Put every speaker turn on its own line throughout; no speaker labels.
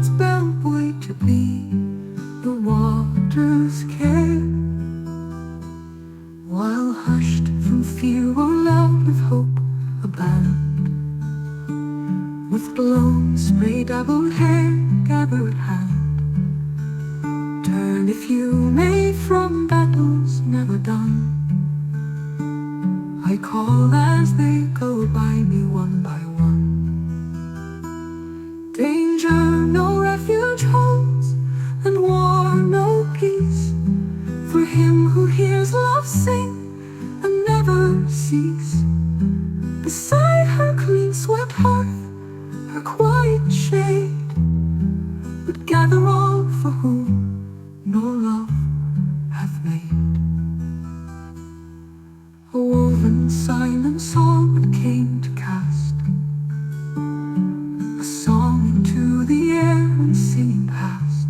God's bellboy to be the water's care, while hushed from fear or loud with hope, a band with blown, spray dabbled hair, gathered hand, turn if you may from battles never done. I call as they go by me one by one. Danger no refuge holds, and war no peace, for him who hears love sing and never cease. Beside her clean swept hearth, her quiet shade would gather all for whom no love hath made. A woven silent song that came to cast a song into the air and singing past,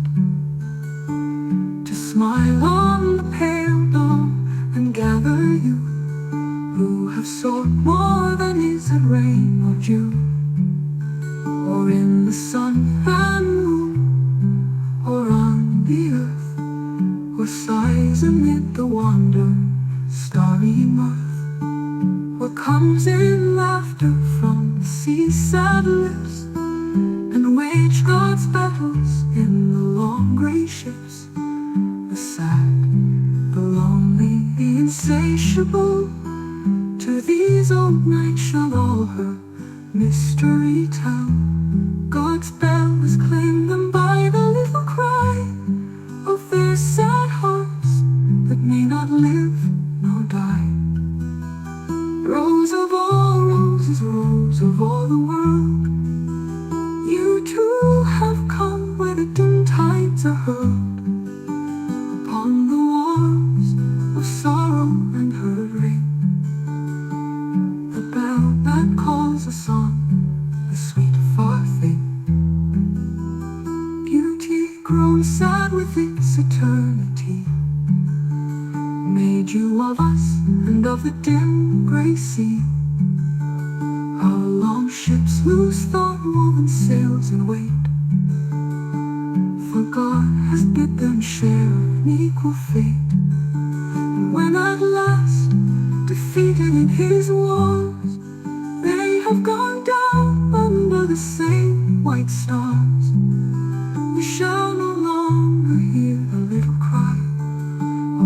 to smile on the pale dawn and gather you who have sought more than is it rain or dew, or in the sun and moon, or on the earth, or sighs amid the wonder starry mirth, or comes in laughter from the sea's sad lips, and wage God's battles in the long grey ships. The sad, the lonely, the insatiable, to these old nights shall all her mystery tell. God's bell has claimed them by the little cry of their sad hearts that may not live nor die. Rose of all roses, rose of all the world, you too have come where the dim tides are hurled upon the wars of sorrow and hurt ring. The bell that calls us on, the sweet far thing, beauty grown sad with its eternity, made you of us and of the dim grey sea. Our long ships lose thought woven sails and wait, for God has bid them share an equal fate. And when at last, defeated in his wars, they have gone down under the same white stars, we shall no longer hear the little cry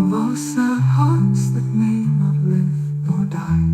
of our sad hearts that may not live nor die.